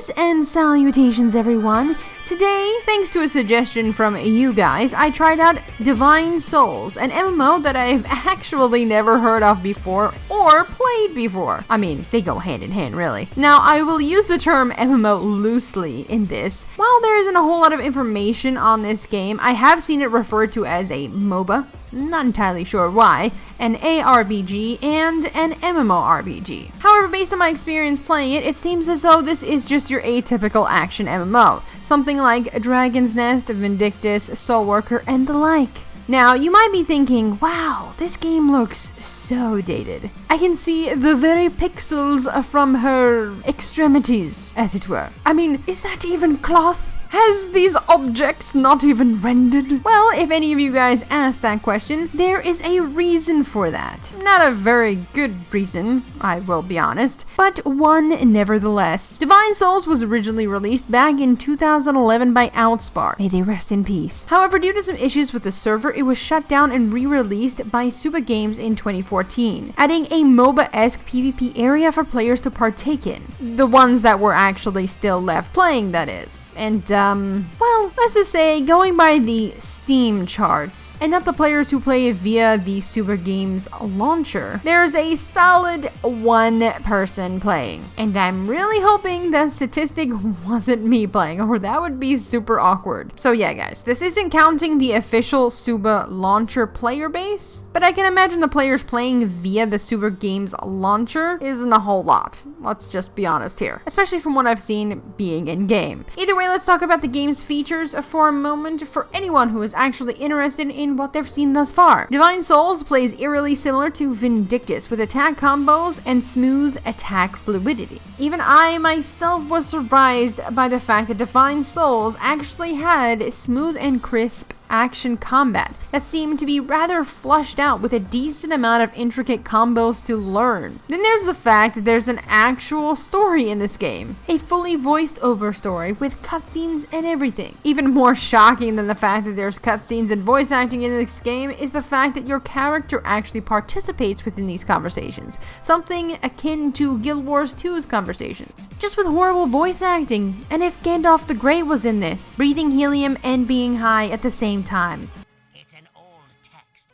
Greetings and salutations, everyone. Today, thanks to a suggestion from you guys, I tried out Divine Souls, an MMO that I've actually never heard of before or played before. I mean, they go hand in hand, really. Now, I will use the term MMO loosely in this. While there isn't a whole lot of information on this game, I have seen it referred to as a MOBA. Not entirely sure why, an ARPG, and an MMORPG. However, based on my experience playing it, it seems as though this is just your atypical action MMO. Something like Dragon's Nest, Vindictus, Soulworker, and the like. Now, you might be thinking, wow, this game looks so dated. I can see the very pixels from her extremities, as it were. I mean, is that even cloth? Has these objects not even rendered? Well, if any of you guys asked that question, there is a reason for that. Not a very good reason, I will be honest, but one nevertheless. Divine Souls was originally released back in 2011 by Outspar. May they rest in peace. However, due to some issues with the server, it was shut down and re-released by Suba Games in 2014, adding a MOBA-esque PvP area for players to partake in. The ones that were actually still left playing, that is. And, well, let's just say, going by the Steam charts, and not the players who play via the Super Games launcher, there's a solid one person playing. And I'm really hoping that statistic wasn't me playing, or that would be super awkward. So yeah, guys, this isn't counting the official Suba launcher player base, but I can imagine the players playing via the Super Games launcher isn't a whole lot. Let's just be honest here, especially from what I've seen being in-game. Either way, let's talk about the game's features for a moment for anyone who is actually interested in what they've seen thus far. Divine Souls plays eerily similar to Vindictus with attack combos and smooth attack fluidity. Even I myself was surprised by the fact that Divine Souls actually had smooth and crisp action combat that seemed to be rather flushed out with a decent amount of intricate combos to learn. Then there's the fact that there's an actual story in this game. A fully voiced over story with cutscenes and everything. Even more shocking than the fact that there's cutscenes and voice acting in this game is the fact that your character actually participates within these conversations. Something akin to Guild Wars 2's conversations. Just with horrible voice acting. And if Gandalf the Grey was in this, breathing helium and being high at the same time. It's an old text.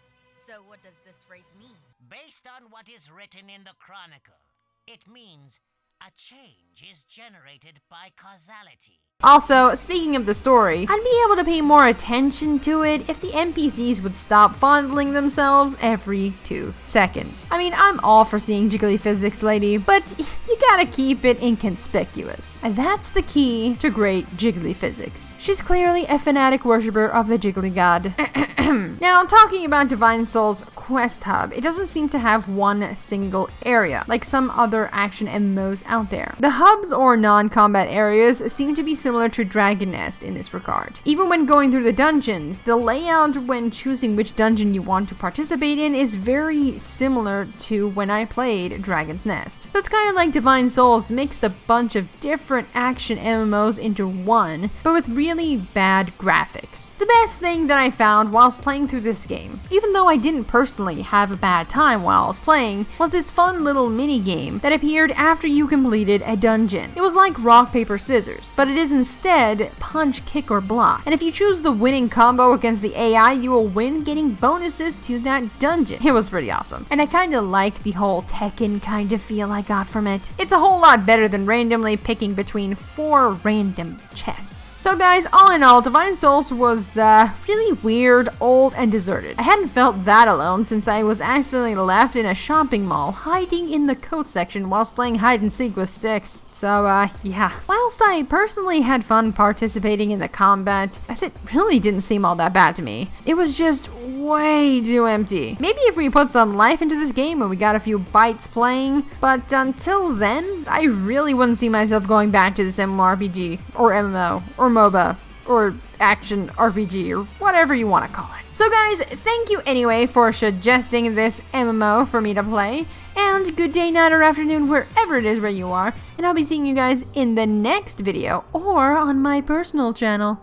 So what does this phrase mean? Based on what is written in the Chronicle, it means a change is generated by causality. Also, speaking of the story, I'd be able to pay more attention to it if the NPCs would stop fondling themselves every 2 seconds. I mean, I'm all for seeing jiggly physics, lady, but you gotta keep it inconspicuous. And that's the key to great jiggly physics. She's clearly a fanatic worshiper of the jiggly god. Now, talking about Divine Souls' quest hub, it doesn't seem to have one single area, like some other action MMOs out there. The hubs or non-combat areas seem to be similar to Dragon Nest in this regard. Even when going through the dungeons, the layout when choosing which dungeon you want to participate in is very similar to when I played Dragon's Nest. So it's kind of like Divine Souls mixed a bunch of different action MMOs into one, but with really bad graphics. The best thing that I found whilst playing through this game, even though I didn't personally have a bad time while I was playing, was this fun little mini game that appeared after you completed a dungeon. It was like rock, paper, scissors, but it is instead punch, kick, or block. And if you choose the winning combo against the AI, you will win, getting bonuses to that dungeon. It was pretty awesome. And I kind of like the whole Tekken kind of feel I got from it. It's a whole lot better than randomly picking between 4 random chests. So guys, all in all, Divine Souls was really weird, old, and deserted. I hadn't felt that alone since I was accidentally left in a shopping mall, hiding in the coat section whilst playing hide and seek with STIX. So, yeah. Whilst I personally had fun participating in the combat, as it really didn't seem all that bad to me, it was just way too empty. Maybe if we put some life into this game and we got a few bites playing, but until then, I really wouldn't see myself going back to this MMORPG, or MMO, or MOBA, or action RPG, or whatever you want to call it. So guys, thank you anyway for suggesting this MMO for me to play, and good day, night, or afternoon, wherever it is where you are, and I'll be seeing you guys in the next video, or on my personal channel.